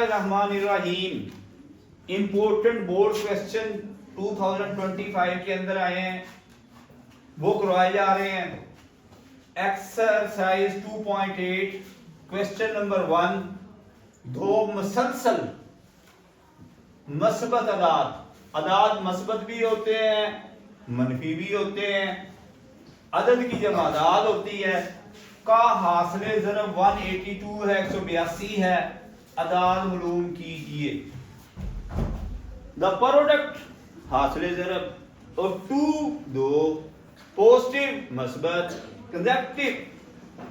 रहमानिर्रहीम important board question 2025 के अंदर आए हैं, वो करवाए जा रहे हैं। एक्सरसाइज 2.8 क्वेश्चन नंबर 1, दो मुसलसल मस्बत अदाद मस्बत भी होते हैं, मनफी भी होते हैं, अदद की जमा अदाद होती है, का हासिले ज़रब 182 है, 182 है, अदाद मालूम कीजिए। द प्रोडक्ट हासिले ज़रब और दो पॉजिटिव मस्बत consecutive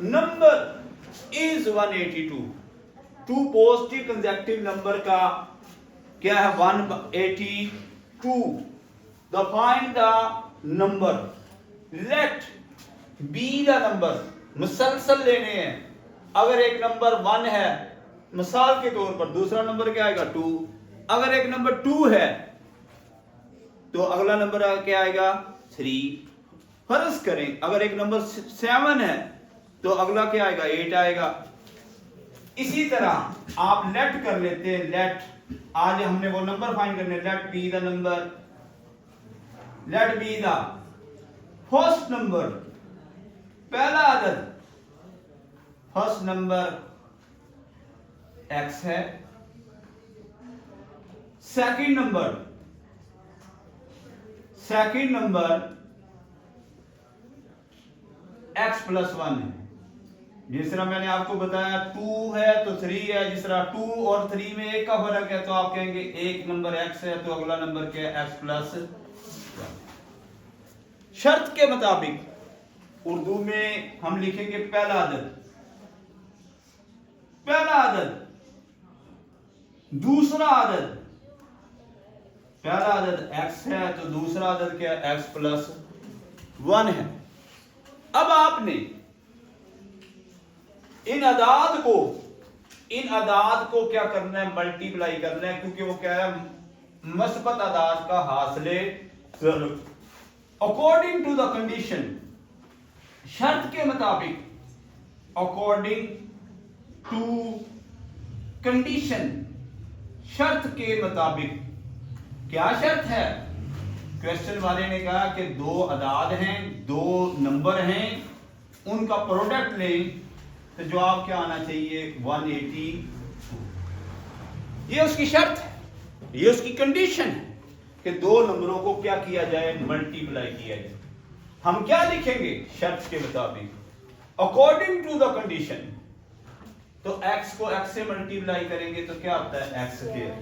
number is 182। Two positive consecutive number का क्या है 182। The find the number, let be the number, मुसलसल लेने हैं। अगर एक नंबर 1 है, मिसाल के तौर पर दूसरा नंबर क्या आएगा 2। अगर एक नंबर 2 है तो अगला नंबर क्या आएगा 3। फर्ज करें अगर एक नंबर 7 है तो अगला क्या आएगा 8 आएगा। इसी तरह आप लेट कर लेते हैं। लेट, आज हमने वो नंबर फाइंड करने, let be the number, let be the first number, पहला अदद, फर्स्ट नंबर x है, सेकंड नंबर x प्लस 1 है। जिस तरह मैंने आपको बताया 2 है तो 3 है, जिस तरह 2 और 3 में एक का फर्क है तो आप कहेंगे एक नंबर x है तो अगला नंबर क्या है x प्लस 1। शर्त के मुताबिक उर्दू में हम लिखेंगे पहला अदद, दूसरा अदद, पहला अदद x है तो दूसरा अदद क्या है x प्लस 1 है। अब आपने इन अदाद को क्या करना है, मल्टीप्लाई करना है, क्योंकि वो क्या है मस्बत अदाद का हासिले ज़रब। अकॉर्डिंग टू द कंडीशन, शर्त के मुताबिक, अकॉर्डिंग टू कंडीशन, शर्त के मुताबिक। क्या शर्त है? क्वेश्चन वाले ने कहा कि दो अदाद हैं, दो नंबर हैं, उनका प्रोडक्ट लें तो जवाब क्या आना चाहिए 182। ये उसकी शर्त है, ये उसकी कंडीशन है कि दो नंबरों को क्या किया जाए, मल्टीप्लाई किया जाए। हम क्या लिखेंगे शर्त के मुताबिक, अकॉर्डिंग टू द कंडीशन। तो x को x से मल्टीप्लाई करेंगे तो क्या आता है x स्क्वायर,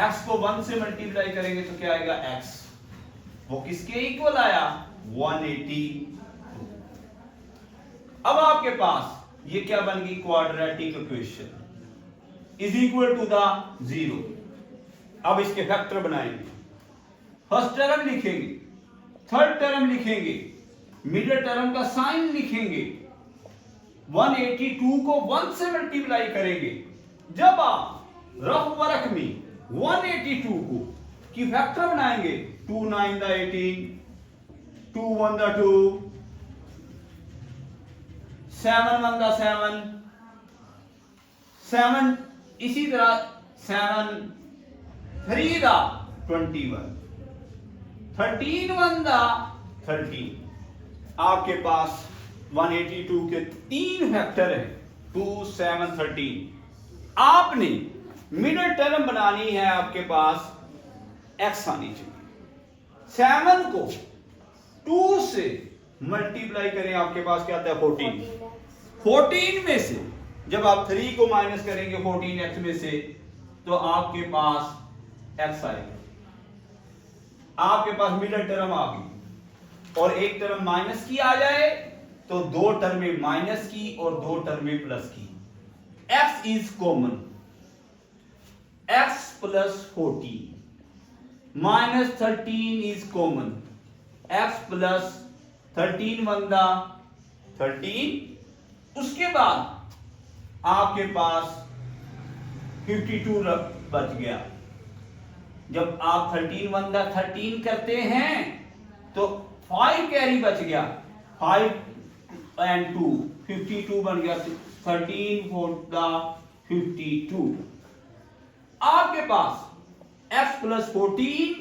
x को 1 से मल्टीप्लाई करेंगे तो क्या आएगा x, वो किसके इक्वल आया 180। अब आपके पास ये क्या बन गई quadratic equation is equal to the 0। अब इसके फैक्टर बनाएंगे, फर्स्ट टर्म लिखेंगे, थर्ड टर्म लिखेंगे, मिडिल टर्म का साइन लिखेंगे, 182 को 1 से मल्टीप्लाई करेंगे। जब आप रफ वर्क में 182 को की फैक्टर बनाएंगे, 2 9 द 18, 2 1 द 2, 7 1 द 7, इसी तरह 7 3 द 21, 13 1 द 13। आपके पास 182 के 3 फैक्टर है, 2 7 13। आपने मिडिल टर्म बनानी है, आपके पास x आनी चाहिए। 7 को 2 से मल्टीप्लाई करें, आपके पास क्या आता है 14। 14 में से जब आप 3 को माइनस करेंगे 14x में से तो आपके पास x आएगा। आपके पास मिडिल टर्म आ गई, और एक टर्म माइनस की आ जाए तो दो टर्में माइनस की और दो टर्में प्लस की। x is common, x plus 14 minus 13 is common, x plus 13 1 the 13। उसके बाद आपके पास 52 बच गया। जब आप 13 1 द 13 करते हैं तो 5 कैरी बच गया, 5 and 2 52 बन गया, 13 4 द 52। आपके पास x plus 14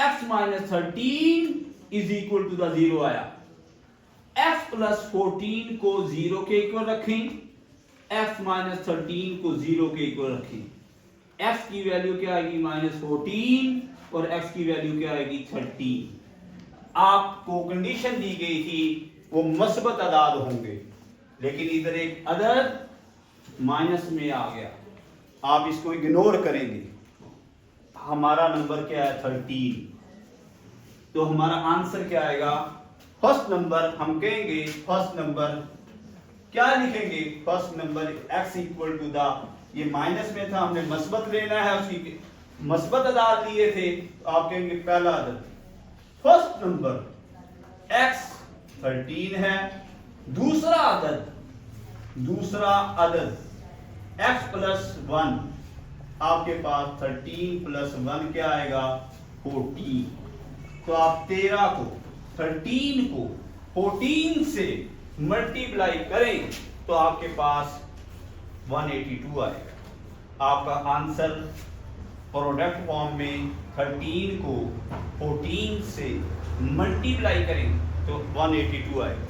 x minus 13 is equal to the 0 आया। x प्लस 14 को 0 के इक्वल रखें, x माइनस 13 को 0 के इक्वल रखें। x की वैल्यू क्या आएगी -14 और x की वैल्यू क्या आएगी 13। आपको कंडीशन दी गई थी वो मस्बत अदाद होंगे, लेकिन इधर एक अदद माइनस में आ गया, आप इसको इग्नोर करेंगे। हमारा नंबर क्या है 13, तो हमारा आंसर क्या आएगा। फर्स्ट नंबर हम कहेंगे, फर्स्ट नंबर क्या लिखेंगे, first number x equal to the, ये माइनस में था हमने मस्बत लेना है, उसकी मस्बत अदाद लिए थे, तो आप कहेंगे पहला अदद फर्स्ट नंबर x 13 है, दूसरा अदद x प्लस 1, आपके पास 13 प्लस 1 क्या आएगा 14। तो आप 13 को 13 को 14 से मल्टीप्लाई करें तो आपके पास 182 आएगा। आपका आंसर प्रोडक्ट फॉर्म में 13 को 14 से मल्टीप्लाई करें तो 182 आएगा।